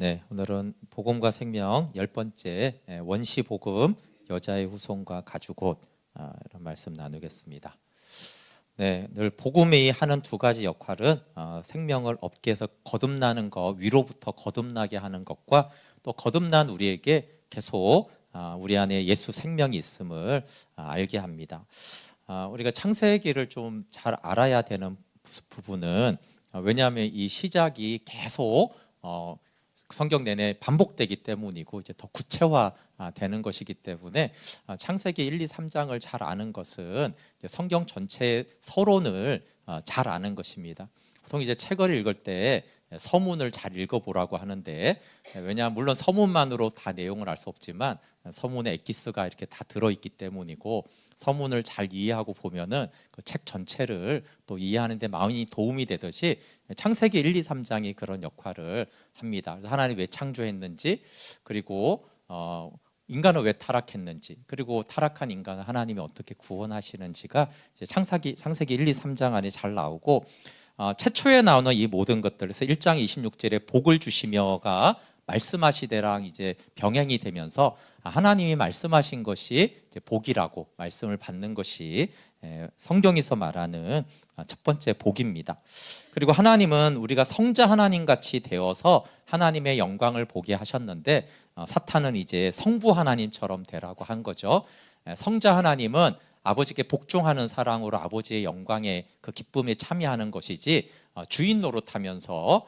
네, 오늘은 복음과 생명 10번째 원시 복음 여자의 후손과 가죽옷 이런 말씀 나누겠습니다. 네, 늘 복음이 하는 두 가지 역할은 생명을 얻게 해서 거듭나는 것, 위로부터 거듭나게 하는 것과 또 거듭난 우리에게 계속 우리 안에 예수 생명이 있음을 알게 합니다. 우리가 창세기를 좀 잘 알아야 되는 부분은 왜냐하면 이 시작이 계속 성경 내내 반복되기 때문이고 이제 더 구체화되는 것이기 때문에 창세기 1, 2, 3장을 잘 아는 것은 성경 전체의 서론을 잘 아는 것입니다. 보통 이제 책을 읽을 때 서문을 잘 읽어보라고 하는데, 왜냐하면 물론 서문만으로 다 내용을 알 수 없지만 서문에 엑기스가 이렇게 다 들어있기 때문이고, 서문을 잘 이해하고 보면은 그 책 전체를 또 이해하는 데 많이 도움이 되듯이 창세기 1, 2, 3장이 그런 역할을 합니다. 그래서 하나님이 왜 창조했는지, 그리고 인간은 왜 타락했는지, 그리고 타락한 인간을 하나님이 어떻게 구원하시는지가 이제 창세기 1, 2, 3장 안에 잘 나오고, 최초에 나오는 이 모든 것들, 그래서 1장 26절에 복을 주시며가 말씀하시되랑 이제 병행이 되면서 하나님이 말씀하신 것이 이제 복이라고 말씀을 받는 것이 성경에서 말하는 첫 번째 복입니다. 그리고 하나님은 우리가 성자 하나님 같이 되어서 하나님의 영광을 보게 하셨는데, 사탄은 이제 성부 하나님처럼 되라고 한 거죠. 성자 하나님은 아버지께 복종하는 사랑으로 아버지의 영광에 그 기쁨에 참여하는 것이지 주인 노릇하면서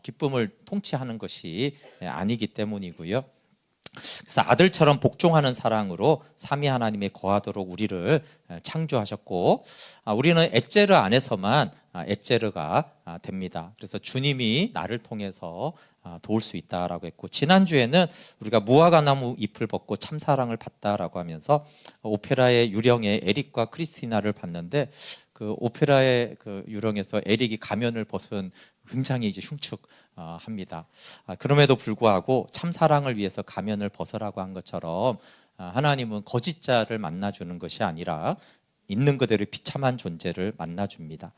기쁨을 통치하는 것이 아니기 때문이고요. 그래서 아들처럼 복종하는 사랑으로 삼위 하나님에 거하도록 우리를 창조하셨고, 우리는 엣제르 안에서만 엣제르가 됩니다. 그래서 주님이 나를 통해서 도울 수 있다라고 했고, 지난주에는 우리가 무화과나무 잎을 벗고 참사랑을 봤다라고 하면서 오페라의 유령의 에릭과 크리스티나를 봤는데, 그 오페라의 그 유령에서 에릭이 가면을 벗은 굉장히 이제 흉측합니다. 그럼에도 불구하고 참사랑을 위해서 가면을 벗으라고 한 것처럼 하나님은 거짓자를 만나주는 것이 아니라 있는 그대로 비참한 존재를 만나줍니다.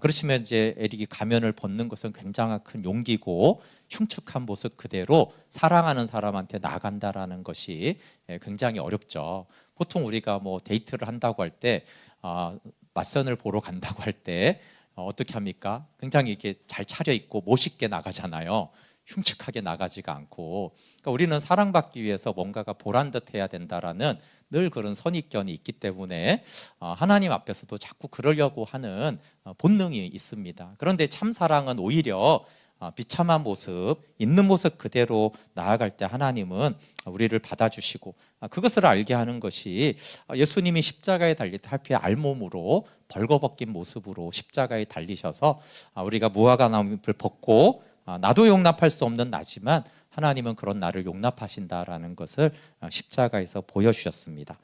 그렇지만 이제 에릭이 가면을 벗는 것은 굉장히 큰 용기고, 흉측한 모습 그대로 사랑하는 사람한테 나간다라는 것이 굉장히 어렵죠. 보통 우리가 뭐 데이트를 한다고 할 때, 맞선을 보러 간다고 할 때 어떻게 합니까? 굉장히 이렇게 잘 차려입고 멋있게 나가잖아요. 흉측하게 나가지가 않고. 그러니까 우리는 사랑받기 위해서 뭔가가 보란듯해야 된다라는 늘 그런 선입견이 있기 때문에 하나님 앞에서도 자꾸 그러려고 하는 본능이 있습니다. 그런데 참 사랑은 오히려 비참한 모습, 있는 모습 그대로 나아갈 때 하나님은 우리를 받아주시고, 그것을 알게 하는 것이 예수님이 십자가에 달릴 때 하필 알몸으로 벌거벗긴 모습으로 십자가에 달리셔서 우리가 무화과나무잎을 벗고, 나도 용납할 수 없는 나지만 하나님은 그런 나를 용납하신다라는 것을 십자가에서 보여주셨습니다.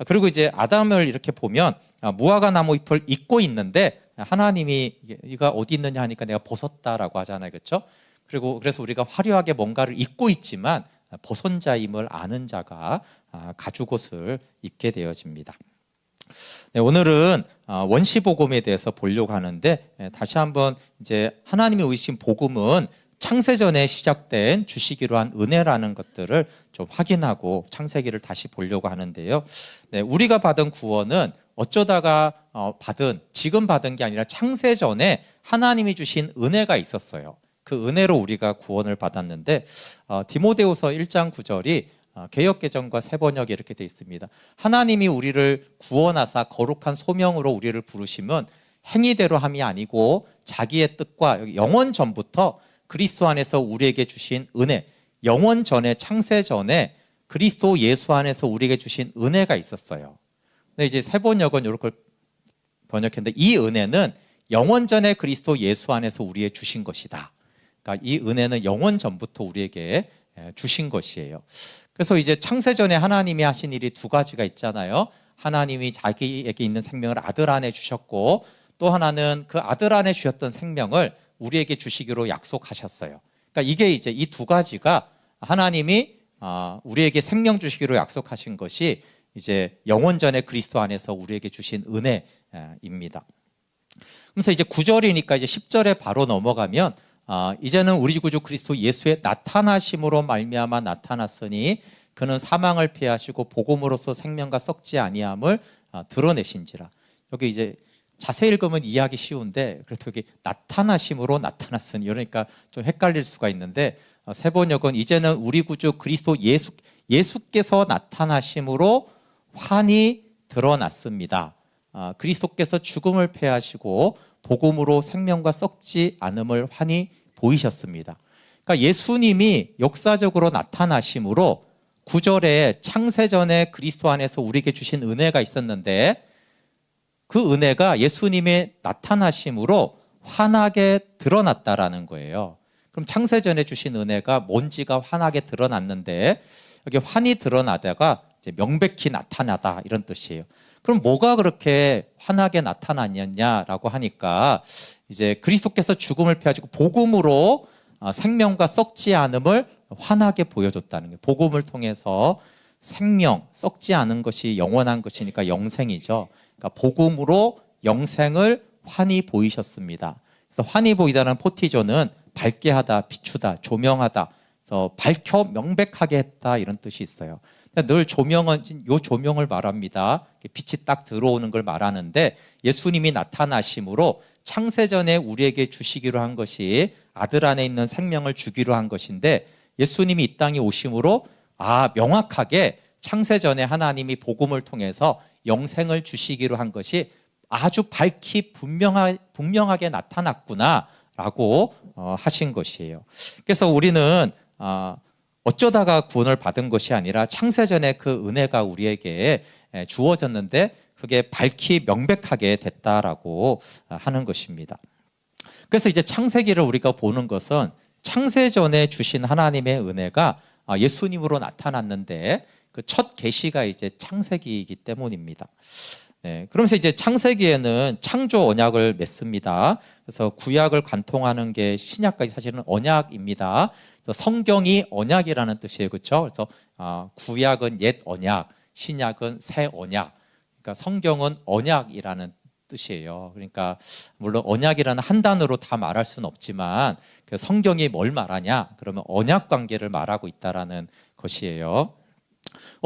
그리고 이제 아담을 이렇게 보면 무화과나무 잎을 입고 있는데, 하나님이 이가 어디 있느냐 하니까 내가 벗었다라고 하잖아요, 그렇죠? 그리고 그래서 우리가 화려하게 뭔가를 입고 있지만 벗은 자임을 아는 자가 가죽옷을 입게 되어집니다. 네, 오늘은 원시 복음에 대해서 보려고 하는데, 다시 한번 이제 하나님이 의신 복음은 창세전에 시작된 주시기로 한 은혜라는 것들을 좀 확인하고 창세기를 다시 보려고 하는데요. 네, 우리가 받은 구원은 어쩌다가 지금 받은 게 아니라 창세전에 하나님이 주신 은혜가 있었어요. 그 은혜로 우리가 구원을 받았는데, 디모데후서 1장 9절이 개역개정과 새번역에 이렇게 되어 있습니다. 하나님이 우리를 구원하사 거룩한 소명으로 우리를 부르심은 행위대로 함이 아니고 자기의 뜻과 영원 전부터 그리스도 안에서 우리에게 주신 은혜, 영원 전에 창세 전에 그리스도 예수 안에서 우리에게 주신 은혜가 있었어요. 근데 이제 새번역은 이렇게 번역했는데, 이 은혜는 영원 전에 그리스도 예수 안에서 우리에게 주신 것이다. 그러니까 이 은혜는 영원 전부터 우리에게 주신 것이에요. 그래서 이제 창세전에 하나님이 하신 일이 두 가지가 있잖아요. 하나님이 자기에게 있는 생명을 아들 안에 주셨고, 또 하나는 그 아들 안에 주셨던 생명을 우리에게 주시기로 약속하셨어요. 그러니까 이게 이제 이 두 가지가 하나님이 우리에게 생명 주시기로 약속하신 것이 이제 영원 전에 그리스도 안에서 우리에게 주신 은혜입니다. 그래서 이제 9절이니까 이제 10절에 바로 넘어가면 이제는 우리 구주 그리스도 예수의 나타나심으로 말미암아 나타났으니 그는 사망을 피하시고 복음으로써 생명과 썩지 아니함을 드러내신지라. 여기 이제 자세히 읽으면 이해하기 쉬운데 그래도 여기 나타나심으로 나타났으니 그러니까 좀 헷갈릴 수가 있는데 세번역은 이제는 우리 구주 그리스도 예수께서 나타나심으로 환히 드러났습니다. 그리스도께서 죽음을 패하시고 복음으로 생명과 썩지 않음을 환히 보이셨습니다. 그러니까 예수님이 역사적으로 나타나심으로 9절에 창세전에 그리스도 안에서 우리에게 주신 은혜가 있었는데 그 은혜가 예수님의 나타나심으로 환하게 드러났다라는 거예요. 그럼 창세전에 주신 은혜가 뭔지가 환하게 드러났는데 여기 환히 드러나다가 이제 명백히 나타나다 이런 뜻이에요. 그럼 뭐가 그렇게 환하게 나타났냐라고 하니까 이제 그리스도께서 죽음을 패하시고 복음으로 생명과 썩지 않음을 환하게 보여줬다는 거예요. 복음을 통해서 생명, 썩지 않은 것이 영원한 것이니까 영생이죠. 그러니까 복음으로 영생을 환히 보이셨습니다. 그래서 환히 보이다는 포티조는 밝게 하다, 비추다, 조명하다, 그래서 밝혀 명백하게 했다 이런 뜻이 있어요. 늘 조명은 요 조명을 말합니다. 빛이 딱 들어오는 걸 말하는데 예수님이 나타나심으로 창세전에 우리에게 주시기로 한 것이 아들 안에 있는 생명을 주기로 한 것인데 예수님이 이 땅에 오심으로 명확하게 창세전에 하나님이 복음을 통해서 영생을 주시기로 한 것이 아주 밝히 분명하게 나타났구나라고 하신 것이에요. 그래서 우리는 어쩌다가 구원을 받은 것이 아니라 창세전에 그 은혜가 우리에게 주어졌는데 그게 밝히 명백하게 됐다라고 하는 것입니다. 그래서 이제 창세기를 우리가 보는 것은 창세전에 주신 하나님의 은혜가 예수님으로 나타났는데 그 첫 계시가 이제 창세기이기 때문입니다. 네, 그러면서 이제 창세기에는 창조 언약을 맺습니다. 그래서 구약을 관통하는 게 신약까지 사실은 언약입니다. 그래서 성경이 언약이라는 뜻이에요, 그렇죠? 그래서 구약은 옛 언약, 신약은 새 언약. 그러니까 성경은 언약이라는 뜻이에요. 그러니까 물론 언약이라는 한 단어로 다 말할 수는 없지만 그 성경이 뭘 말하냐? 그러면 언약 관계를 말하고 있다라는 것이에요.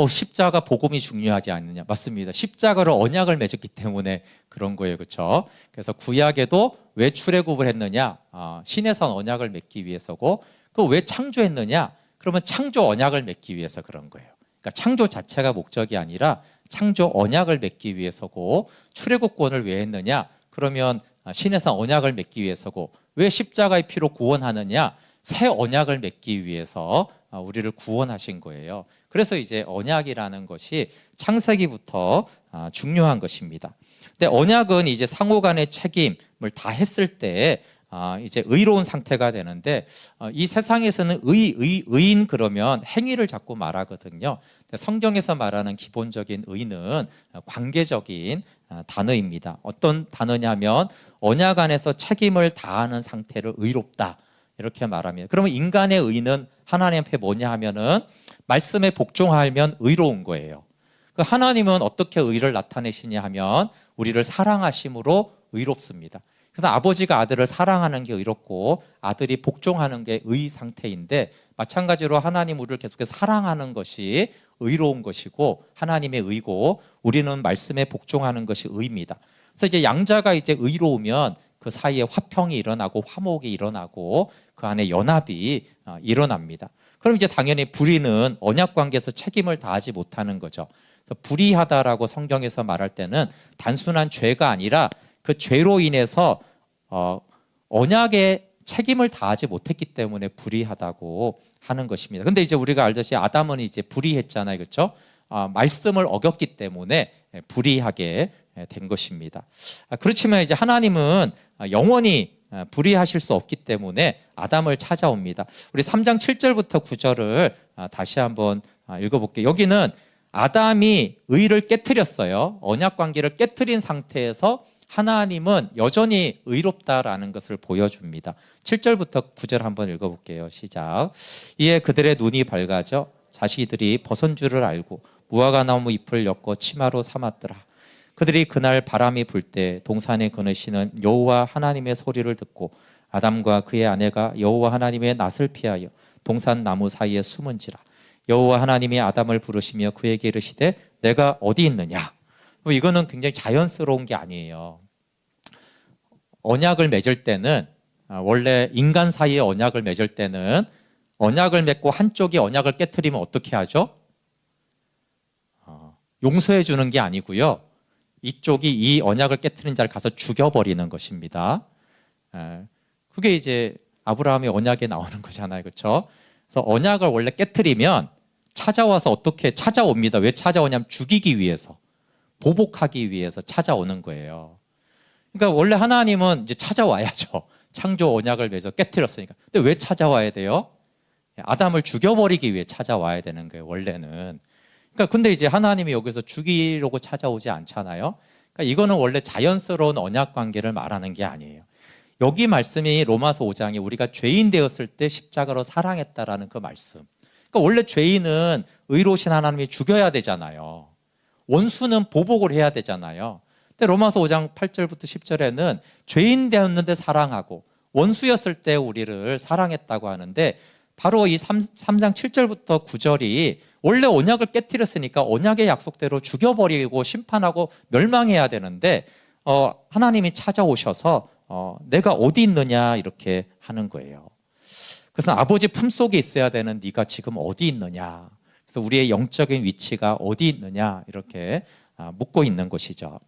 십자가 복음이 중요하지 않느냐? 맞습니다. 십자가로 언약을 맺었기 때문에 그런 거예요, 그렇죠? 그래서 구약에도 왜 출애굽을 했느냐? 신에서 언약을 맺기 위해서고, 그 왜 창조했느냐? 그러면 창조 언약을 맺기 위해서 그런 거예요. 그러니까 창조 자체가 목적이 아니라 창조 언약을 맺기 위해서고, 출애굽권을 왜 했느냐? 그러면 신에서 언약을 맺기 위해서고, 왜 십자가의 피로 구원하느냐? 새 언약을 맺기 위해서 우리를 구원하신 거예요. 그래서 이제 언약이라는 것이 창세기부터 중요한 것입니다. 근데 언약은 이제 상호간의 책임을 다 했을 때 이제 의로운 상태가 되는데 이 세상에서는 의인 그러면 행위를 자꾸 말하거든요. 성경에서 말하는 기본적인 의는 관계적인 단어입니다. 어떤 단어냐면 언약 안에서 책임을 다하는 상태를 의롭다 이렇게 말합니다. 그러면 인간의 의는 하나님 앞에 뭐냐 하면은 말씀에 복종하면 의로운 거예요. 그 하나님은 어떻게 의를 나타내시냐 하면 우리를 사랑하심으로 의롭습니다. 그래서 아버지가 아들을 사랑하는 게 의롭고 아들이 복종하는 게 의 상태인데 마찬가지로 하나님 우리를 계속해서 사랑하는 것이 의로운 것이고 하나님의 의고 우리는 말씀에 복종하는 것이 의입니다. 그래서 이제 양자가 이제 의로우면 그 사이에 화평이 일어나고 화목이 일어나고 그 안에 연합이 일어납니다. 그럼 이제 당연히 불의는 언약 관계에서 책임을 다하지 못하는 거죠. 불의하다라고 성경에서 말할 때는 단순한 죄가 아니라 그 죄로 인해서 언약에 책임을 다하지 못했기 때문에 불의하다고 하는 것입니다. 근데 이제 우리가 알듯이 아담은 이제 불의했잖아요, 그렇죠? 말씀을 어겼기 때문에 불의하게 된 것입니다. 그렇지만 이제 하나님은 영원히 불의하실 수 없기 때문에 아담을 찾아옵니다. 우리 3장 7절부터 9절을 다시 한번 읽어볼게요. 여기는 아담이 의를 깨트렸어요. 언약 관계를 깨트린 상태에서 하나님은 여전히 의롭다라는 것을 보여줍니다. 7절부터 9절 한번 읽어볼게요. 시작. 이에 그들의 눈이 밝아져 자식들이 벗은 줄을 알고 무화과나무 잎을 엮어 치마로 삼았더라. 그들이 그날 바람이 불 때 동산에 거느시는 여호와 하나님의 소리를 듣고 아담과 그의 아내가 여호와 하나님의 낯을 피하여 동산 나무 사이에 숨은지라. 여호와 하나님이 아담을 부르시며 그에게 이르시되 내가 어디 있느냐. 이거는 굉장히 자연스러운 게 아니에요. 언약을 맺을 때는 원래 인간 사이에 언약을 맺을 때는 언약을 맺고 한쪽이 언약을 깨트리면 어떻게 하죠? 용서해 주는 게 아니고요. 이쪽이 이 언약을 깨트린 자를 가서 죽여버리는 것입니다. 그게 이제 아브라함의 언약에 나오는 거잖아요. 그렇죠? 그래서 언약을 원래 깨트리면 찾아와서 어떻게 찾아옵니다. 왜 찾아오냐면 죽이기 위해서, 보복하기 위해서 찾아오는 거예요. 그러니까 원래 하나님은 이제 찾아와야죠. 창조 언약을 맺어 깨트렸으니까. 근데 왜 찾아와야 돼요? 아담을 죽여버리기 위해 찾아와야 되는 거예요. 원래는. 그러니까 근데 이제 하나님이 여기서 죽이려고 찾아오지 않잖아요. 그러니까 이거는 원래 자연스러운 언약 관계를 말하는 게 아니에요. 여기 말씀이 로마서 5장에 우리가 죄인 되었을 때 십자가로 사랑했다라는 그 말씀. 그러니까 원래 죄인은 의로우신 하나님이 죽여야 되잖아요. 원수는 보복을 해야 되잖아요. 근데 로마서 5장 8절부터 10절에는 죄인 되었는데 사랑하고 원수였을 때 우리를 사랑했다고 하는데 바로 이 3장 7절부터 9절이 원래 언약을 깨트렸으니까 언약의 약속대로 죽여버리고 심판하고 멸망해야 되는데 하나님이 찾아오셔서 내가 어디 있느냐 이렇게 하는 거예요. 그래서 아버지 품속에 있어야 되는 네가 지금 어디 있느냐. 그래서 우리의 영적인 위치가 어디 있느냐 이렇게 묻고 있는 것이죠.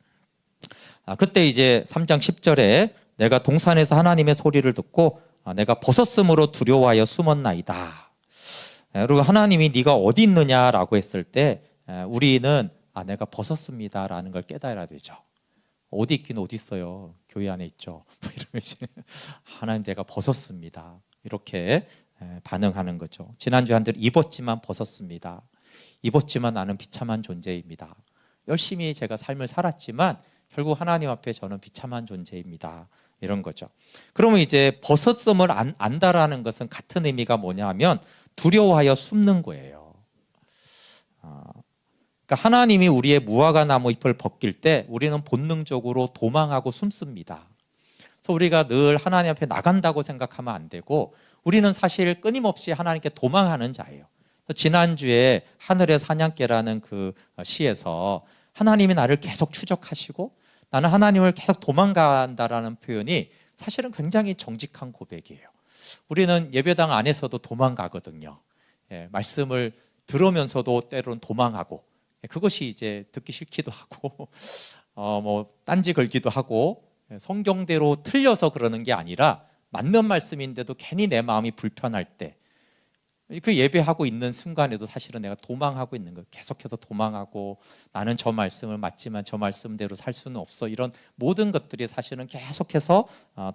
그때 이제 3장 10절에 내가 동산에서 하나님의 소리를 듣고 내가 벗었으므로 두려워하여 숨었나이다. 그리고 하나님이 네가 어디 있느냐라고 했을 때 우리는 내가 벗었습니다라는 걸 깨달아야 되죠. 어디 있긴 어디 있어요. 교회 안에 있죠. 이러면 하나님 제가 벗었습니다. 이렇게 반응하는 거죠. 지난주에 한들 입었지만 벗었습니다. 입었지만 나는 비참한 존재입니다. 열심히 제가 삶을 살았지만 결국 하나님 앞에 저는 비참한 존재입니다. 이런 거죠. 그러면 이제 벗었음을 안다라는 것은 같은 의미가 뭐냐 하면 두려워하여 숨는 거예요. 그러니까 하나님이 우리의 무화과 나무 잎을 벗길 때 우리는 본능적으로 도망하고 숨습니다. 그래서 우리가 늘 하나님 앞에 나간다고 생각하면 안 되고 우리는 사실 끊임없이 하나님께 도망하는 자예요. 지난주에 하늘의 사냥개라는 그 시에서 하나님이 나를 계속 추적하시고 나는 하나님을 계속 도망간다라는 표현이 사실은 굉장히 정직한 고백이에요. 우리는 예배당 안에서도 도망가거든요. 말씀을 들으면서도 때로는 도망하고 그것이 이제 듣기 싫기도 하고 뭐 딴지 걸기도 하고 성경대로 틀려서 그러는 게 아니라 맞는 말씀인데도 괜히 내 마음이 불편할 때 그 예배하고 있는 순간에도 사실은 내가 도망하고 있는 거예요. 계속해서 도망하고 나는 저 말씀을 맞지만 저 말씀대로 살 수는 없어. 이런 모든 것들이 사실은 계속해서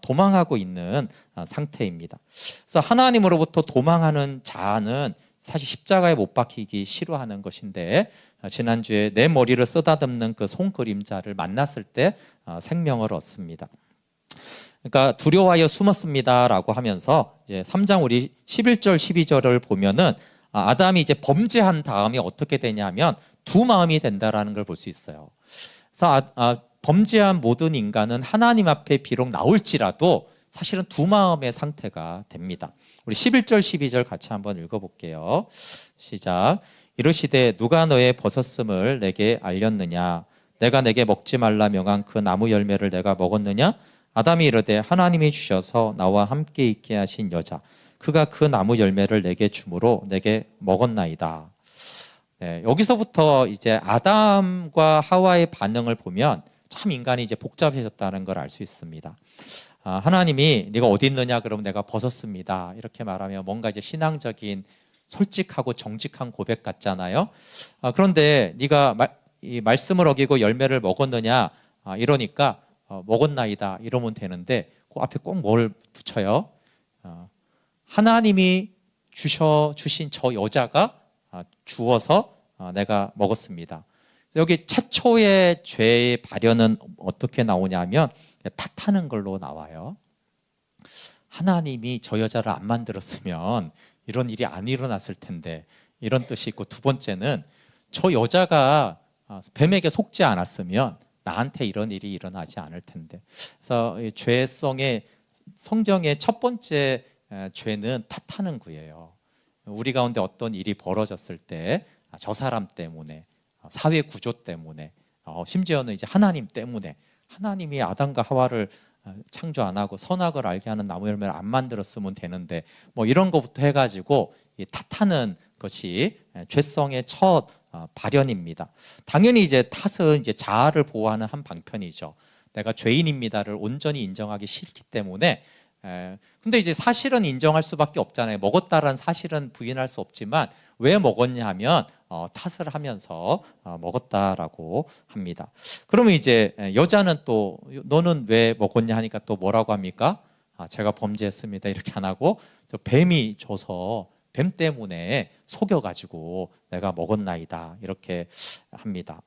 도망하고 있는 상태입니다. 그래서 하나님으로부터 도망하는 자는 사실 십자가에 못 박히기 싫어하는 것인데 지난주에 내 머리를 쓰다듬는 그 손그림자를 만났을 때 생명을 얻습니다. 그러니까 두려워하여 숨었습니다라고 하면서 이제 3장 우리 11절 12절을 보면은 아담이 이제 범죄한 다음에 어떻게 되냐면 두 마음이 된다라는 걸 볼 수 있어요. 그래서 범죄한 모든 인간은 하나님 앞에 비록 나올지라도 사실은 두 마음의 상태가 됩니다. 우리 11절 12절 같이 한번 읽어볼게요. 시작. 이르시되 누가 너의 벗었음을 내게 알렸느냐? 내가 내게 먹지 말라 명한 그 나무 열매를 내가 먹었느냐? 아담이 이르되 하나님이 주셔서 나와 함께 있게 하신 여자 그가 그 나무 열매를 내게 주므로 내게 먹었나이다. 여기서부터 이제 아담과 하와의 반응을 보면 참 인간이 이제 복잡해졌다는 걸 알 수 있습니다. 하나님이 네가 어디 있느냐 그러면 내가 벗었습니다. 이렇게 말하면 뭔가 이제 신앙적인 솔직하고 정직한 고백 같잖아요. 그런데 네가 이 말씀을 어기고 열매를 먹었느냐 이러니까 먹었나이다 이러면 되는데 그 앞에 꼭 뭘 붙여요? 하나님이 주신 저 여자가 주어서 내가 먹었습니다. 여기 최초의 죄의 발현은 어떻게 나오냐면 탓하는 걸로 나와요. 하나님이 저 여자를 안 만들었으면 이런 일이 안 일어났을 텐데 이런 뜻이 있고 두 번째는 저 여자가 뱀에게 속지 않았으면 나한테 이런 일이 일어나지 않을 텐데. 그래서 죄성의 성경의 첫 번째 죄는 탓하는 거예요. 우리 가운데 어떤 일이 벌어졌을 때 저 사람 때문에, 사회 구조 때문에, 심지어는 이제 하나님 때문에, 하나님이 아담과 하와를 창조 안 하고 선악을 알게 하는 나무 열매를 안 만들었으면 되는데, 뭐 이런 것부터 해가지고 탓하는 것이 죄성의 첫 발현입니다. 당연히 이제 탓은 이제 자아를 보호하는 한 방편이죠. 내가 죄인입니다를 온전히 인정하기 싫기 때문에. 근데 이제 사실은 인정할 수밖에 없잖아요. 먹었다라는 사실은 부인할 수 없지만 왜 먹었냐 하면 탓을 하면서 먹었다라고 합니다. 그러면 이제 여자는 또 너는 왜 먹었냐 하니까 또 뭐라고 합니까? 제가 범죄했습니다 이렇게 안 하고 또 뱀이 줘서 뱀 때문에 속여가지고 내가 먹었나이다 이렇게 합니다.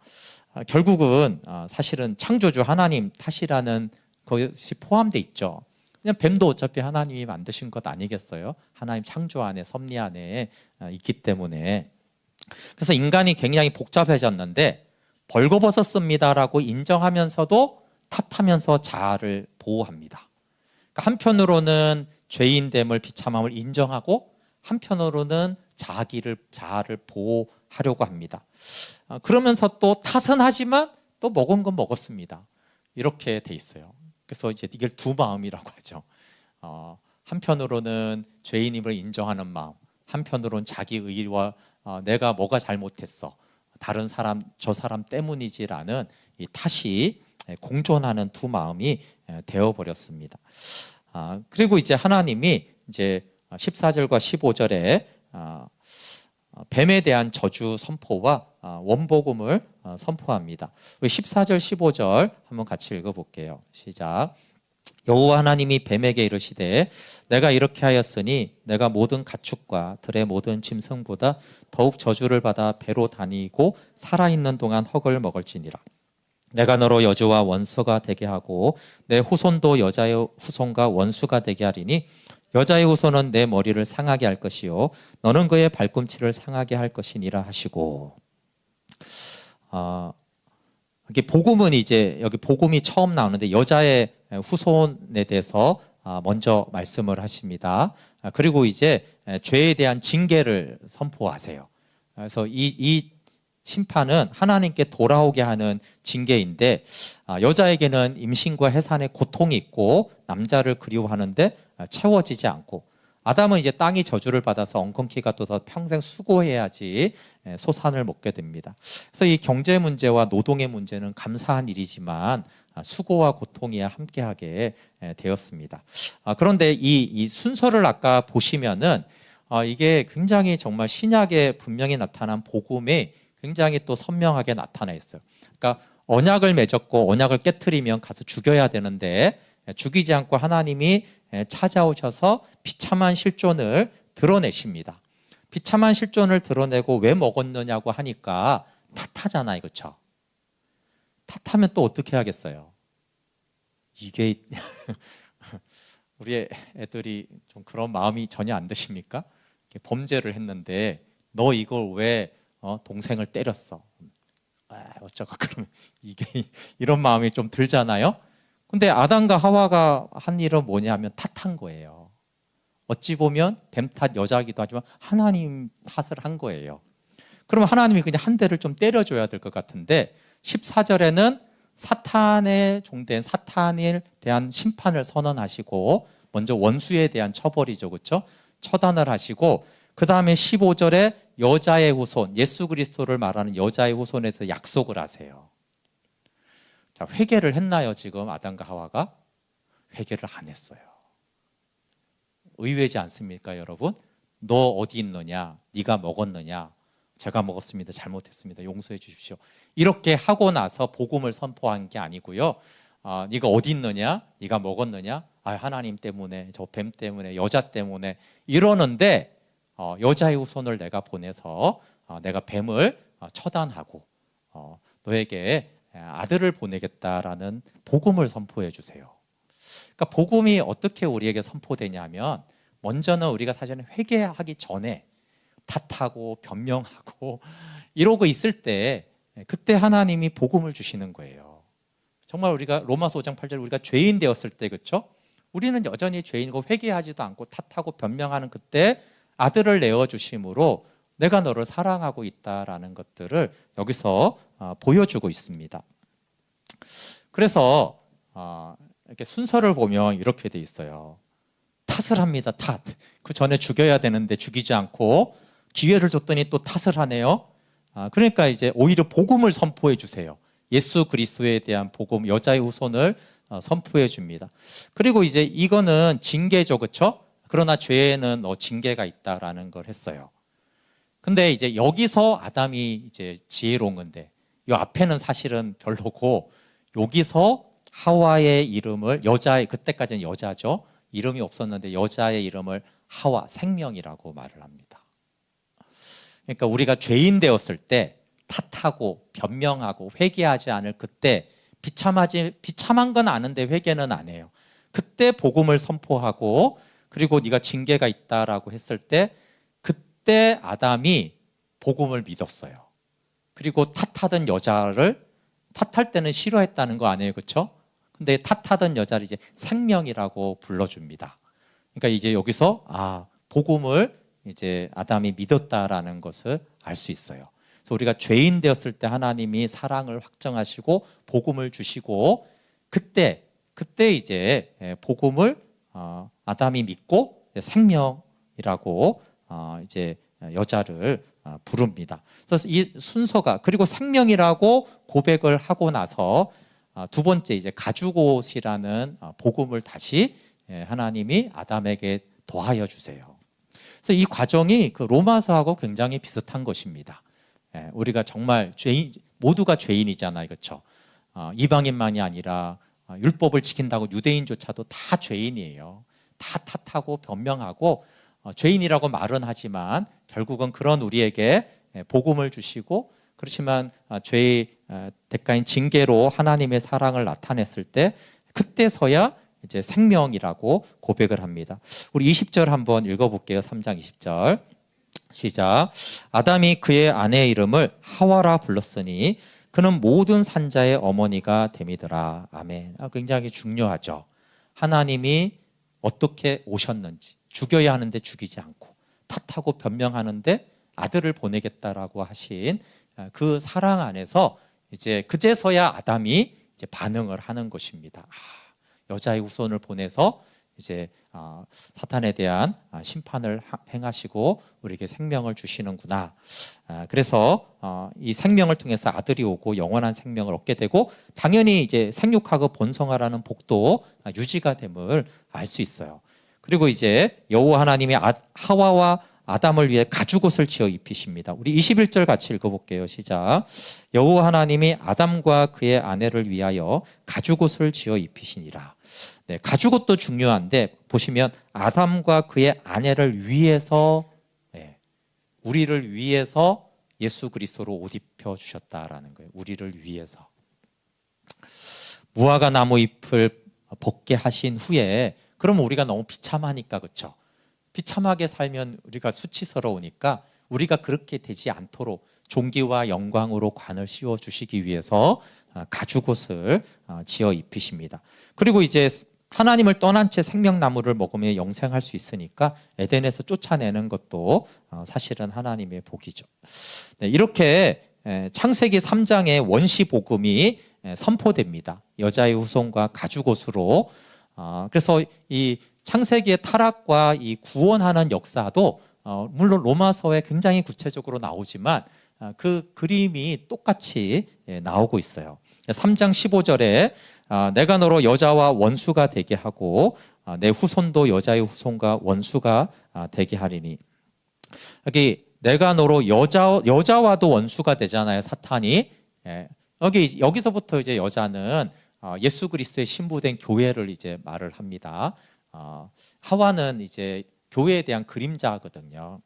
결국은 사실은 창조주 하나님 탓이라는 것이 포함되어 있죠. 그냥 뱀도 어차피 하나님이 만드신 것 아니겠어요? 하나님 창조 안에 섭리 안에 있기 때문에. 그래서 인간이 굉장히 복잡해졌는데 벌거벗었습니다라고 인정하면서도 탓하면서 자아를 보호합니다. 그러니까 한편으로는 죄인됨을 비참함을 인정하고 한편으로는 자아를 보호하려고 합니다. 그러면서 또 탓은 하지만 또 먹은 건 먹었습니다. 이렇게 돼 있어요. 그래서 이제 이게 두 마음이라고 하죠. 한편으로는 죄인임을 인정하는 마음, 한편으로는 자기 의와 내가 뭐가 잘못했어, 다른 사람 저 사람 때문이지라는 이 탓이 공존하는 두 마음이 되어버렸습니다. 그리고 이제 하나님이 이제 14절과 15절에 뱀에 대한 저주 선포와 원복음을 선포합니다. 14절 15절 한번 같이 읽어볼게요. 시작. 여호와 하나님이 뱀에게 이르시되 내가 이렇게 하였으니 내가 모든 가축과 들의 모든 짐승보다 더욱 저주를 받아 배로 다니고 살아있는 동안 흙을 먹을지니라. 내가 너로 여주와 원수가 되게 하고 내 후손도 여자의 후손과 원수가 되게 하리니 여자의 후손은 내 머리를 상하게 할 것이요 너는 그의 발꿈치를 상하게 할 것이니라 하시고. 여기 복음은 이제 여기 복음이 처음 나오는데 여자의 후손에 대해서 먼저 말씀을 하십니다. 그리고 이제 죄에 대한 징계를 선포하세요. 그래서 이 심판은 하나님께 돌아오게 하는 징계인데 여자에게는 임신과 해산의 고통이 있고 남자를 그리워하는데 채워지지 않고 아담은 이제 땅이 저주를 받아서 엉겅퀴가 또 평생 수고해야지 소산을 먹게 됩니다. 그래서 이 경제 문제와 노동의 문제는 감사한 일이지만 수고와 고통이야 함께하게 되었습니다. 그런데 이 순서를 아까 보시면은 이게 굉장히 정말 신약에 분명히 나타난 복음이 굉장히 또 선명하게 나타나 있어요. 그러니까 언약을 맺었고 언약을 깨트리면 가서 죽여야 되는데 죽이지 않고 하나님이 찾아오셔서 비참한 실존을 드러내십니다. 비참한 실존을 드러내고 왜 먹었느냐고 하니까 탓하잖아요. 그렇죠? 탓하면 또 어떻게 하겠어요? 이게 우리 애들이 좀 그런 마음이 전혀 안 드십니까? 범죄를 했는데 너 이걸 왜 동생을 때렸어? 어쩌고 그러면 이게 이런 마음이 좀 들잖아요. 근데 아담과 하와가 한 일은 뭐냐면 탓한 거예요. 어찌 보면 뱀 탓 여자이기도 하지만 하나님 탓을 한 거예요. 그러면 하나님이 그냥 한 대를 좀 때려줘야 될 것 같은데 14절에는 사탄의 종된 사탄에 대한 심판을 선언하시고 먼저 원수에 대한 처벌이죠. 그렇죠? 처단을 하시고 그 다음에 15절에 여자의 후손, 예수 그리스도를 말하는 여자의 후손에서 약속을 하세요. 자, 회개를 했나요? 지금 아담과 하와가? 회개를 안 했어요. 의외지 않습니까, 여러분? 너 어디 있느냐? 네가 먹었느냐? 제가 먹었습니다. 잘못했습니다. 용서해 주십시오. 이렇게 하고 나서 복음을 선포한 게 아니고요. 네가 어디 있느냐? 네가 먹었느냐? 하나님 때문에, 저 뱀 때문에, 여자 때문에 이러는데 여자의 후손을 내가 보내서 내가 뱀을 처단하고 너에게 아들을 보내겠다라는 복음을 선포해 주세요. 그러니까 복음이 어떻게 우리에게 선포되냐면 먼저는 우리가 사실은 회개하기 전에 탓하고 변명하고 이러고 있을 때 그때 하나님이 복음을 주시는 거예요. 정말 우리가 로마서 5장 8절 우리가 죄인 되었을 때 그렇죠? 우리는 여전히 죄인이고 회개하지도 않고 탓하고 변명하는 그때 아들을 내어주심으로 내가 너를 사랑하고 있다라는 것들을 여기서 보여주고 있습니다. 그래서 이렇게 순서를 보면 이렇게 돼 있어요. 탓을 합니다. 탓. 그 전에 죽여야 되는데 죽이지 않고 기회를 줬더니 또 탓을 하네요. 그러니까 이제 오히려 복음을 선포해 주세요. 예수 그리스도에 대한 복음, 여자의 후손을 선포해 줍니다. 그리고 이제 이거는 징계죠, 그렇죠? 그러나 죄에는 징계가 있다라는 걸 했어요. 근데 이제 여기서 아담이 이제 지혜로운 건데, 이 앞에는 사실은 별로고, 여기서 하와의 이름을 여자의, 그때까지는 여자죠. 이름이 없었는데 여자의 이름을 하와, 생명이라고 말을 합니다. 그러니까 우리가 죄인 되었을 때 탓하고 변명하고 회개하지 않을 그때, 비참한 건 아는데 회개는 안 해요. 그때 복음을 선포하고, 그리고 네가 징계가 있다라고 했을 때, 그때 아담이 복음을 믿었어요. 그리고 탓하던 여자를, 탓할 때는 싫어했다는 거 아니에요, 그렇죠? 근데 탓하던 여자를 이제 생명이라고 불러줍니다. 그러니까 이제 여기서 복음을 이제 아담이 믿었다라는 것을 알 수 있어요. 그래서 우리가 죄인 되었을 때 하나님이 사랑을 확정하시고 복음을 주시고, 그때 이제 복음을 아담이 믿고 생명이라고 이제 여자를 부릅니다. 그래서 이 순서가, 그리고 생명이라고 고백을 하고 나서 두 번째 이제 가죽옷이라는 복음을 다시 하나님이 아담에게 더하여 주세요. 그래서 이 과정이 그 로마서하고 굉장히 비슷한 것입니다. 우리가 정말 죄인, 모두가 죄인이잖아요, 그렇죠? 이방인만이 아니라 율법을 지킨다고 유대인조차도 다 죄인이에요. 다 탓하고 변명하고 죄인이라고 말은 하지만 결국은 그런 우리에게 복음을 주시고, 그렇지만 죄의 대가인 징계로 하나님의 사랑을 나타냈을 때, 그때서야 이제 생명이라고 고백을 합니다. 우리 20절 한번 읽어볼게요. 3장 20절 시작. 아담이 그의 아내의 이름을 하와라 불렀으니 그는 모든 산자의 어머니가 됨이더라. 아멘. 굉장히 중요하죠. 하나님이 어떻게 오셨는지, 죽여야 하는데 죽이지 않고, 탓하고 변명하는데 아들을 보내겠다라고 하신 그 사랑 안에서 이제 그제서야 아담이 이제 반응을 하는 것입니다. 여자의 후손을 보내서 이제 사탄에 대한 심판을 행하시고 우리에게 생명을 주시는구나. 그래서 이 생명을 통해서 아들이 오고 영원한 생명을 얻게 되고, 당연히 이제 생육하고 번성하라는 복도 유지가 됨을 알 수 있어요. 그리고 이제 여호와 하나님이 하와와 아담을 위해 가죽옷을 지어 입히십니다. 우리 21절 같이 읽어볼게요. 시작. 여호와 하나님이 아담과 그의 아내를 위하여 가죽옷을 지어 입히시니라. 네, 가죽옷도 중요한데 보시면 아담과 그의 아내를 위해서, 우리를 위해서 예수 그리스도로 옷 입혀 주셨다라는 거예요. 우리를 위해서. 무화과 나무 잎을 벗게 하신 후에, 그러면 우리가 너무 비참하니까, 그렇죠? 비참하게 살면 우리가 수치스러우니까 우리가 그렇게 되지 않도록 존귀와 영광으로 관을 씌워 주시기 위해서 가죽옷을 지어 입히십니다. 그리고 이제 하나님을 떠난 채 생명나무를 먹으면 영생할 수 있으니까 에덴에서 쫓아내는 것도 사실은 하나님의 복이죠. 네, 이렇게 창세기 3장의 원시 복음이 선포됩니다. 여자의 후손과 가죽옷으로. 그래서 이 창세기의 타락과 이 구원하는 역사도 물론 로마서에 굉장히 구체적으로 나오지만 그 그림이 똑같이 나오고 있어요. 3장 15절에 내가 너로 여자와 원수가 되게 하고 내 후손도 여자의 후손과 원수가 되게 하리니, 여기 내가 너로 여자와도 원수가 되잖아요, 사탄이. 여기서부터 이제 여자는 예수 그리스도의 신부된 교회를 이제 말을 합니다. 하와는 이제 교회에 대한 그림자거든요.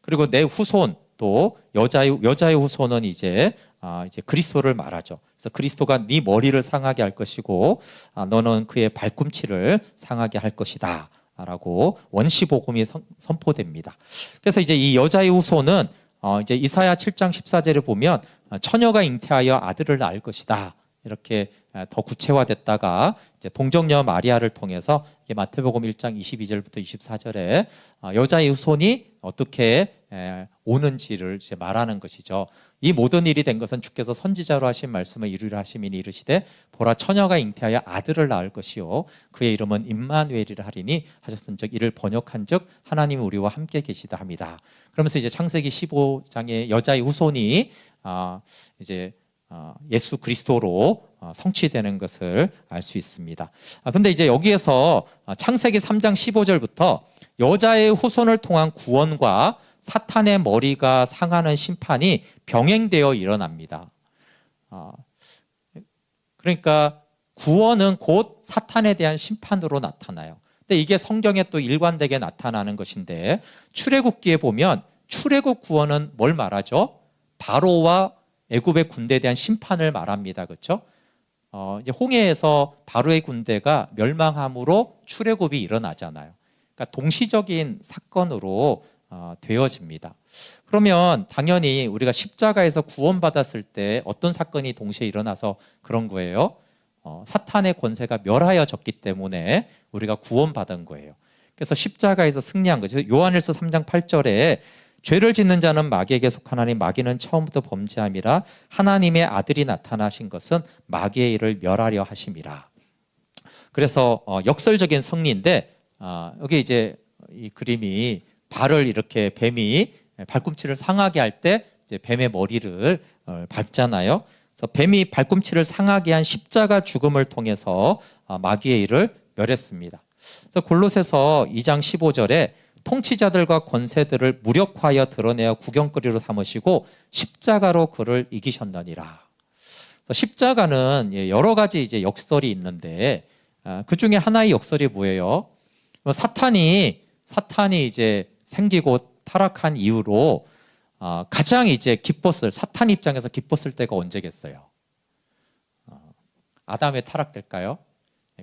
그리고 내 후손, 또 여자의 후손은 이제 그리스도를 말하죠. 그래서 그리스도가 네 머리를 상하게 할 것이고 너는 그의 발꿈치를 상하게 할 것이다 라고 원시 복음이 선포됩니다. 그래서 이제 이 여자의 후손은 이제 이사야 7장 14절에 보면 처녀가 잉태하여 아들을 낳을 것이다 이렇게 더 구체화됐다가 이제 동정녀 마리아를 통해서 마태복음 1장 22절부터 24절에 여자의 후손이 어떻게 오는지를 이제 말하는 것이죠. 이 모든 일이 된 것은 주께서 선지자로 하신 말씀을 이루리라 하시미니 이르시되 보라 처녀가 잉태하여 아들을 낳을 것이요 그의 이름은 임마누엘이라 하리니 하셨은즉 이를 번역한즉 하나님이 우리와 함께 계시다 합니다. 그러면서 이제 창세기 15장의 여자의 후손이 이제 예수 그리스도로 성취되는 것을 알 수 있습니다. 근데 이제 여기에서 창세기 3장 15절부터 여자의 후손을 통한 구원과 사탄의 머리가 상하는 심판이 병행되어 일어납니다. 그러니까 구원은 곧 사탄에 대한 심판으로 나타나요. 근데 이게 성경에 또 일관되게 나타나는 것인데 출애굽기에 보면 출애굽 구원은 뭘 말하죠? 바로와 애굽의 군대에 대한 심판을 말합니다. 그렇죠? 이제 홍해에서 바로의 군대가 멸망함으로 출애굽이 일어나잖아요. 그러니까 동시적인 사건으로 되어집니다. 그러면 당연히 우리가 십자가에서 구원받았을 때 어떤 사건이 동시에 일어나서 그런 거예요? 사탄의 권세가 멸하여졌기 때문에 우리가 구원받은 거예요. 그래서 십자가에서 승리한 거죠. 요한일서 3장 8절에 죄를 짓는 자는 마귀에게 속하나니 마귀는 처음부터 범죄함이라 하나님의 아들이 나타나신 것은 마귀의 일을 멸하려 하심이라. 그래서 역설적인 승리인데 여기 이제 이 그림이 발을 이렇게 뱀이 발꿈치를 상하게 할 때 이제 뱀의 머리를 밟잖아요. 그래서 뱀이 발꿈치를 상하게 한 십자가 죽음을 통해서 마귀의 일을 멸했습니다. 그래서 골로새서 2장 15절에 통치자들과 권세들을 무력화하여 드러내어 구경거리로 삼으시고 십자가로 그를 이기셨느니라. 그래서 십자가는 여러 가지 이제 역설이 있는데 그 중에 하나의 역설이 뭐예요? 사탄이 이제 생기고 타락한 이후로 가장 이제 기뻤을 사탄 입장에서 기뻤을 때가 언제겠어요? 아담의 타락될까요?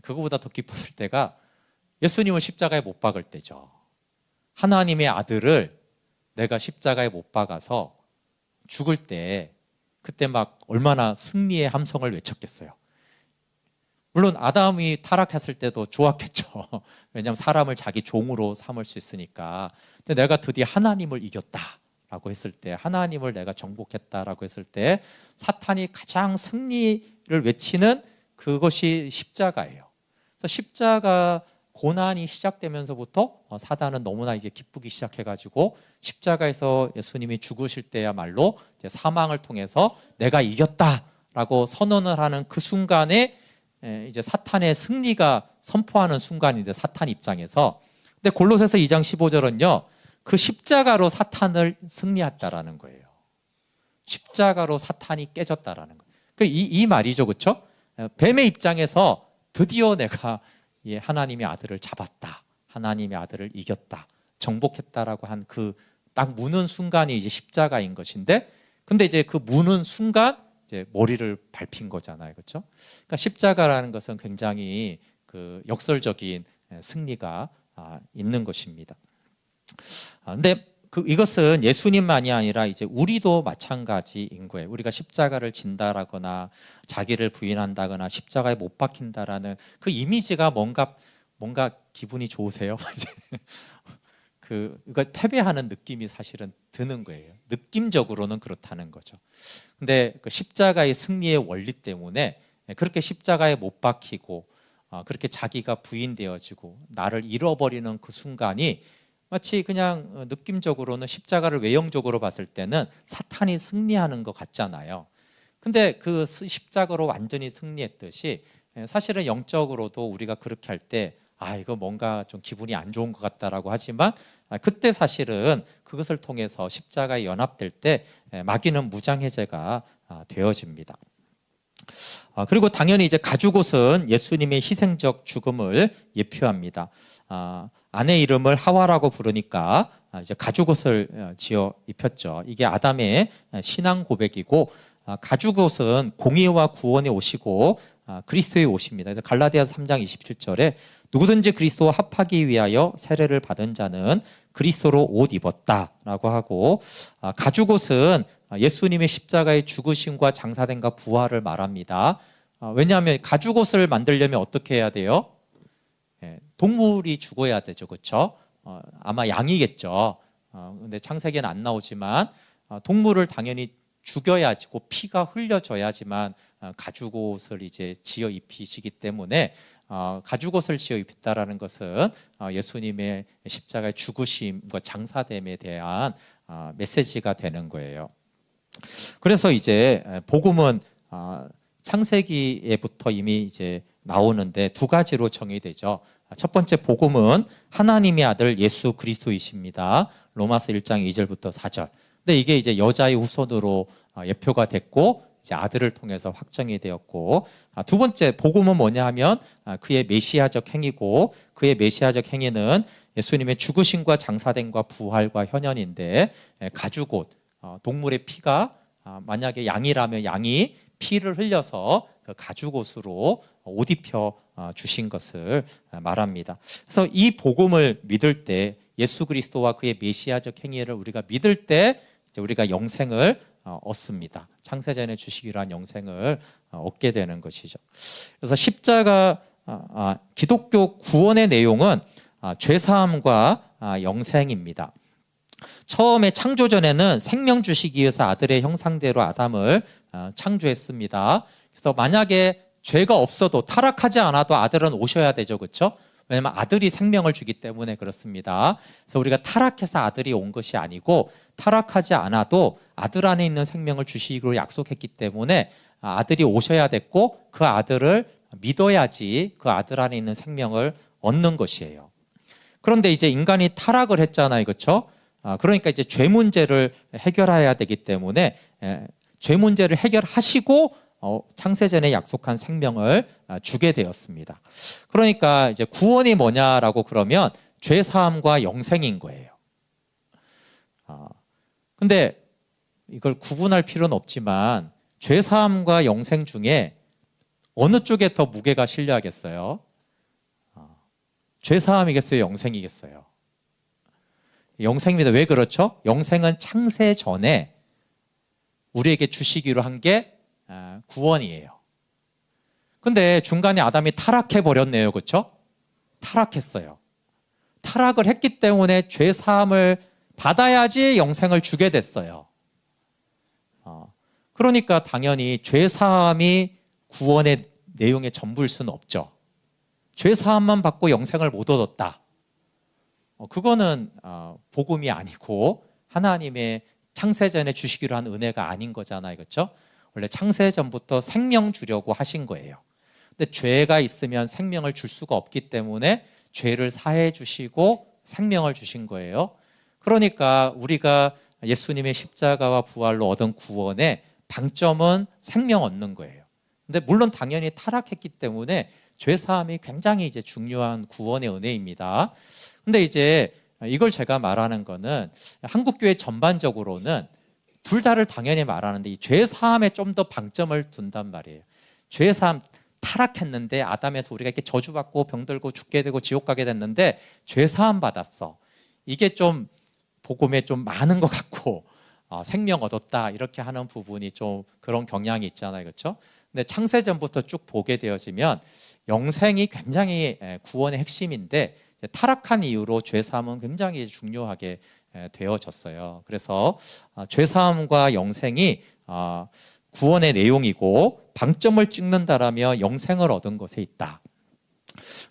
그거보다 더 기뻤을 때가 예수님을 십자가에 못 박을 때죠. 하나님의 아들을 내가 십자가에 못 박아서 죽을 때 그때 막 얼마나 승리의 함성을 외쳤겠어요. 물론 아담이 타락했을 때도 좋았겠죠. 왜냐하면 사람을 자기 종으로 삼을 수 있으니까. 근데 내가 드디어 하나님을 이겼다라고 했을 때, 하나님을 내가 정복했다라고 했을 때 사탄이 가장 승리를 외치는 그것이 십자가예요. 그래서 십자가 고난이 시작되면서부터 사단은 너무나 이제 기쁘기 시작해가지고 십자가에서 예수님이 죽으실 때야말로 이제 사망을 통해서 내가 이겼다라고 선언을 하는 그 순간에 이제 사탄의 승리가 선포하는 순간인데 사탄 입장에서. 근데 골로새서 2장 15절은요 그 십자가로 사탄을 승리했다라는 거예요. 십자가로 사탄이 깨졌다라는 거예요. 이 말이죠, 그렇죠? 뱀의 입장에서 드디어 내가 하나님의 아들을 잡았다, 하나님의 아들을 이겼다, 정복했다라고 한 그 딱 무는 순간이 이제 십자가인 것인데, 근데 이제 그 무는 순간 이제 머리를 밟힌 거잖아요, 그렇죠? 그러니까 십자가라는 것은 굉장히 그 역설적인 승리가 있는 것입니다. 근데 이것은 예수님만이 아니라 이제 우리도 마찬가지인 거예요. 우리가 십자가를 진다라거나 자기를 부인한다거나 십자가에 못 박힌다라는 그 이미지가 뭔가 기분이 좋으세요? 이거 패배하는 느낌이 사실은 드는 거예요. 느낌적으로는 그렇다는 거죠. 근데 그 십자가의 승리의 원리 때문에 그렇게 십자가에 못 박히고 그렇게 자기가 부인되어지고 나를 잃어버리는 그 순간이 마치 그냥 느낌적으로는 십자가를 외형적으로 봤을 때는 사탄이 승리하는 것 같잖아요. 근데 그 십자가로 완전히 승리했듯이 사실은 영적으로도 우리가 그렇게 할 때 이거 뭔가 좀 기분이 안 좋은 것 같다라고 하지만 그때 사실은 그것을 통해서 십자가에 연합될 때 마귀는 무장해제가 되어집니다. 그리고 당연히 이제 가죽옷은 예수님의 희생적 죽음을 예표합니다. 아내 이름을 하와라고 부르니까 이제 가죽옷을 지어 입혔죠. 이게 아담의 신앙 고백이고, 가죽옷은 공의와 구원의 옷이고 그리스도의 옷입니다. 그래서 갈라디아서 3장 27절에 누구든지 그리스도와 합하기 위하여 세례를 받은 자는 그리스도로 옷 입었다라고 하고, 가죽옷은 예수님의 십자가의 죽으심과 장사됨과 부활을 말합니다. 왜냐하면 가죽옷을 만들려면 어떻게 해야 돼요? 동물이 죽어야 되죠, 그렇죠? 아마 양이겠죠. 근데 창세기는 안 나오지만 동물을 당연히 죽여야지고 피가 흘려져야지만 가죽옷을 이제 지어 입히시기 때문에 가죽옷을 지어 입혔다라는 것은 예수님의 십자가의 죽으심과 장사됨에 대한 메시지가 되는 거예요. 그래서 이제 복음은 창세기에부터 이미 이제 나오는데 두 가지로 정의되죠. 첫 번째 복음은 하나님의 아들 예수 그리스도이십니다. 로마서 1장 2절부터 4절. 근데 이게 이제 여자의 후손으로 예표가 됐고 이제 아들을 통해서 확정이 되었고, 두 번째 복음은 뭐냐 하면 그의 메시아적 행위고, 그의 메시아적 행위는 예수님의 죽으심과 장사됨과 부활과 현현인데, 가죽옷, 동물의 피가 만약에 양이라면 양이 피를 흘려서 그 가죽옷으로 옷 입혀 주신 것을 말합니다. 그래서 이 복음을 믿을 때, 예수 그리스도와 그의 메시아적 행위를 우리가 믿을 때 우리가 영생을 얻습니다. 창세전에 주시기로 한 영생을 얻게 되는 것이죠. 그래서 십자가, 기독교 구원의 내용은 죄사함과 영생입니다. 처음에 창조전에는 생명 주시기 위해서 아들의 형상대로 아담을 창조했습니다. 그래서 만약에 죄가 없어도 타락하지 않아도 아들은 오셔야 되죠, 그렇죠? 왜냐하면 아들이 생명을 주기 때문에 그렇습니다. 그래서 우리가 타락해서 아들이 온 것이 아니고 타락하지 않아도 아들 안에 있는 생명을 주시기로 약속했기 때문에 아들이 오셔야 됐고 그 아들을 믿어야지 그 아들 안에 있는 생명을 얻는 것이에요. 그런데 이제 인간이 타락을 했잖아요, 그렇죠? 그러니까 이제 죄 문제를 해결해야 되기 때문에 죄 문제를 해결하시고 창세전에 약속한 생명을 주게 되었습니다. 그러니까 이제 구원이 뭐냐라고 그러면 죄 사함과 영생인 거예요. 근데 이걸 구분할 필요는 없지만 죄 사함과 영생 중에 어느 쪽에 더 무게가 실려야겠어요? 죄 사함이겠어요? 영생이겠어요? 영생입니다. 왜 그렇죠? 영생은 창세 전에 우리에게 주시기로 한 게 구원이에요. 근데 중간에 아담이 타락해 버렸네요, 그렇죠? 타락했어요. 타락을 했기 때문에 죄 사함을 받아야지 영생을 주게 됐어요. 그러니까 당연히 죄 사함이 구원의 내용의 전부일 수는 없죠. 죄 사함만 받고 영생을 못 얻었다. 그거는 복음이 아니고 하나님의 창세전에 주시기로 한 은혜가 아닌 거잖아요, 그렇죠? 원래 창세전부터 생명 주려고 하신 거예요. 근데 죄가 있으면 생명을 줄 수가 없기 때문에 죄를 사해 주시고 생명을 주신 거예요. 그러니까 우리가 예수님의 십자가와 부활로 얻은 구원의 방점은 생명 얻는 거예요. 근데 물론 당연히 타락했기 때문에 죄 사함이 굉장히 이제 중요한 구원의 은혜입니다. 근데 이제 이걸 제가 말하는 거는 한국 교회 전반적으로는 둘 다를 당연히 말하는데 이 죄 사함에 좀 더 방점을 둔단 말이에요. 죄 사함 타락했는데 아담에서 우리가 이렇게 저주받고 병들고 죽게 되고 지옥 가게 됐는데 죄 사함 받았어. 이게 좀 복음에 좀 많은 것 같고 생명 얻었다 이렇게 하는 부분이 좀 그런 경향이 있잖아요, 그렇죠? 근데 창세전부터 쭉 보게 되어지면 영생이 굉장히 구원의 핵심인데 타락한 이후로 죄 사함은 굉장히 중요하게 되어졌어요. 그래서 죄 사함과 영생이 구원의 내용이고 방점을 찍는다라며 영생을 얻은 것에 있다.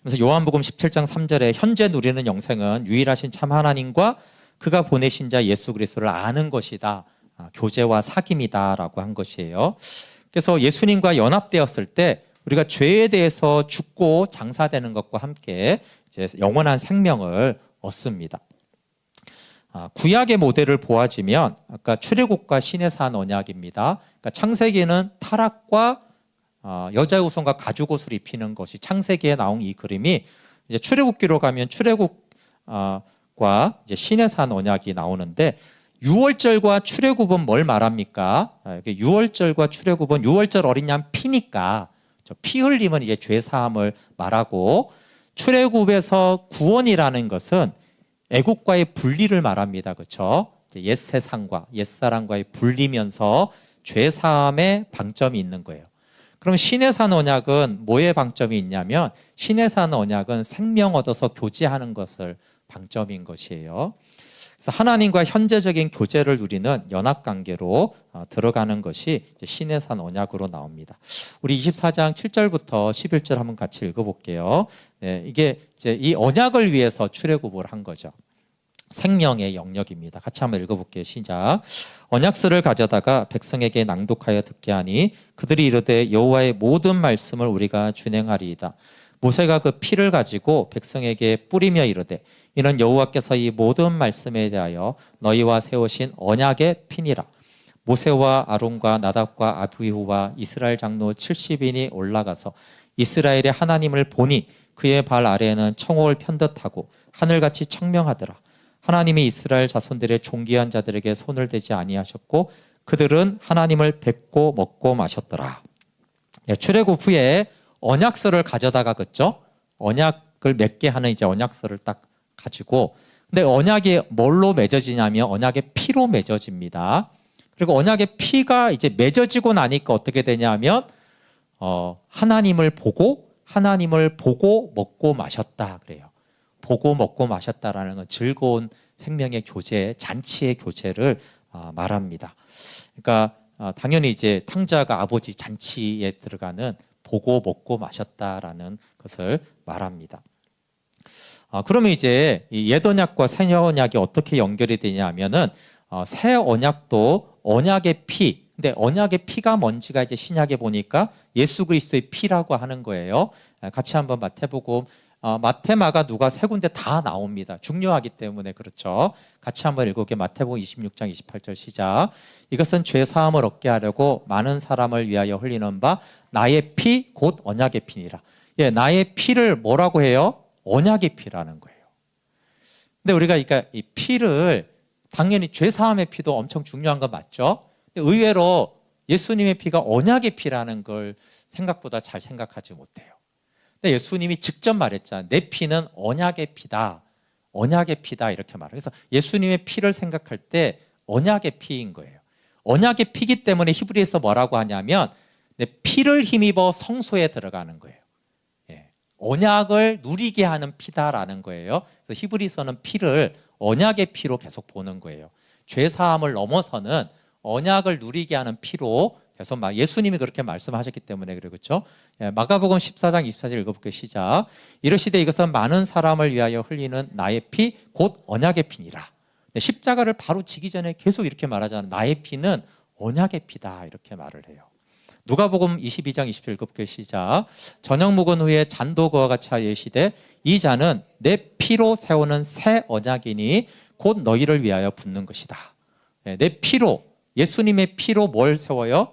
그래서 요한복음 17장 3절에 현재 누리는 영생은 유일하신 참 하나님과 그가 보내신 자 예수 그리스도를 아는 것이다. 교제와 사귐이다라고 한 것이에요. 그래서 예수님과 연합되었을 때 우리가 죄에 대해서 죽고 장사되는 것과 함께 이제 영원한 생명을 얻습니다. 구약의 모델을 보아지면 아까 출애굽과 신의 산 언약입니다. 그러니까 창세기는 타락과 여자의 후손과 가죽옷을 입히는 것이 창세기에 나온 이 그림이 이제 출애굽기로 가면 출애굽과 이제 신의 산 언약이 나오는데 유월절과 출애굽은 뭘 말합니까? 유월절과 출애굽은 유월절 어린 양 피니까 피 흘림은 이제 죄 사함을 말하고 출애굽에서 구원이라는 것은 애국과의 분리를 말합니다. 그렇죠? 옛 세상과 옛 사람과의 분리면서 죄 사함에 방점이 있는 거예요. 그럼 신의 산 언약은 뭐에 방점이 있냐면 신의 산 언약은 생명 얻어서 교제하는 것을 방점인 것이에요. 그래서 하나님과 현재적인 교제를 누리는 연합관계로 들어가는 것이 신의 산 언약으로 나옵니다. 우리 24장 7절부터 11절 한번 같이 읽어볼게요. 네, 이게 이제 이 언약을 위해서 출애굽을 한 거죠. 생명의 영역입니다. 같이 한번 읽어볼게요. 시작. 언약서를 가져다가 백성에게 낭독하여 듣게 하니 그들이 이르되 여호와의 모든 말씀을 우리가 준행하리이다. 모세가 그 피를 가지고 백성에게 뿌리며 이르되 이는 여호와께서 이 모든 말씀에 대하여 너희와 세우신 언약의 피니라. 모세와 아론과 나답과 아비후와 이스라엘 장로 70인이 올라가서 이스라엘의 하나님을 보니 그의 발 아래에는 청옥을 편듯하고 하늘같이 청명하더라. 하나님이 이스라엘 자손들의 존귀한 자들에게 손을 대지 아니하셨고 그들은 하나님을 뵙고 먹고 마셨더라. 네, 출애굽 후에 언약서를 가져다가 그죠? 언약을 맺게 하는 이제 언약서를 딱 가지고, 근데 언약이 뭘로 맺어지냐면 언약의 피로 맺어집니다. 그리고 언약의 피가 이제 맺어지고 나니까 어떻게 되냐면 하나님을 보고 먹고 마셨다 그래요. 보고 먹고 마셨다라는 건 즐거운 생명의 교제, 잔치의 교제를 말합니다. 그러니까 당연히 이제 탕자가 아버지 잔치에 들어가는 보고 먹고 마셨다라는 것을 말합니다. 그러면 이제 옛 언약과 새 언약이 어떻게 연결이 되냐면은 새 언약도 언약의 피, 근데 언약의 피가 뭔지가 이제 신약에 보니까 예수 그리스도의 피라고 하는 거예요. 같이 한번 마태복음, 마태, 마가, 누가 세 군데 다 나옵니다. 중요하기 때문에 그렇죠. 같이 한번 읽어볼게요. 마태복음 26장 28절 시작. 이것은 죄 사함을 얻게 하려고 많은 사람을 위하여 흘리는 바 나의 피 곧 언약의 피니라. 예, 나의 피를 뭐라고 해요? 언약의 피라는 거예요. 근데 우리가 그러니까 이 피를 당연히 죄 사함의 피도 엄청 중요한 거 맞죠? 근데 의외로 예수님의 피가 언약의 피라는 걸 생각보다 잘 생각하지 못해요. 근데 예수님이 직접 말했잖아요. 내 피는 언약의 피다. 언약의 피다 이렇게 말해요. 그래서 예수님의 피를 생각할 때 언약의 피인 거예요. 언약의 피기 때문에 히브리에서 뭐라고 하냐면 내 피를 힘입어 성소에 들어가는 거예요. 예. 언약을 누리게 하는 피다라는 거예요. 그래서 히브리서는 피를 언약의 피로 계속 보는 거예요. 죄 사함을 넘어서는 언약을 누리게 하는 피로 계속 예수님이 그렇게 말씀하셨기 때문에 그래요. 그렇죠? 예, 마가복음 14장 24절 읽어볼게요. 시작. 이르시되 이것은 많은 사람을 위하여 흘리는 나의 피 곧 언약의 피니라. 네, 십자가를 바로 지기 전에 계속 이렇게 말하잖아요. 나의 피는 언약의 피다 이렇게 말을 해요. 누가복음 22장 20절 읽어볼게요. 시작. 저녁 먹은 후에 잔도 그와 같이 하여 이르시되 이 잔은 내 피로 세우는 새 언약이니 곧 너희를 위하여 붓는 것이다. 네, 내 피로, 예수님의 피로 뭘 세워요?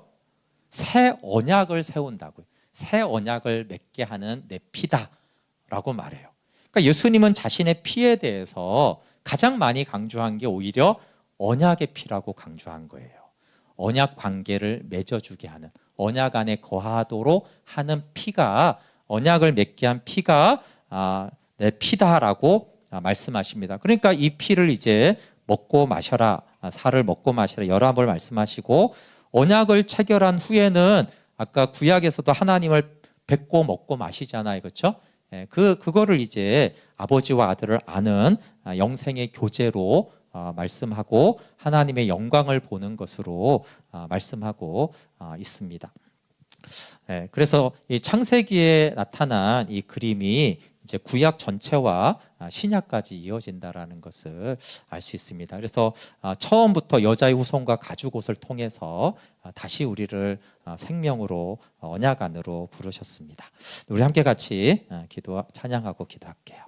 새 언약을 세운다고요. 새 언약을 맺게 하는 내 피다라고 말해요. 그러니까 예수님은 자신의 피에 대해서 가장 많이 강조한 게 오히려 언약의 피라고 강조한 거예요. 언약 관계를 맺어주게 하는, 언약 안에 거하도록 하는 피가, 언약을 맺게 한 피가 내 피다라고 말씀하십니다. 그러니까 이 피를 이제 먹고 마셔라, 살을 먹고 마시라 여러 번 말씀하시고, 언약을 체결한 후에는 아까 구약에서도 하나님을 뵙고 먹고 마시잖아요. 그렇죠? 그거를 이제 아버지와 아들을 아는 영생의 교제로 말씀하고 하나님의 영광을 보는 것으로 말씀하고 있습니다. 그래서 이 창세기에 나타난 이 그림이 이제 구약 전체와 신약까지 이어진다라는 것을 알 수 있습니다. 그래서 처음부터 여자의 후손과 가죽 옷을 통해서 다시 우리를 생명으로 언약 안으로 부르셨습니다. 우리 함께 같이 찬양하고 기도할게요.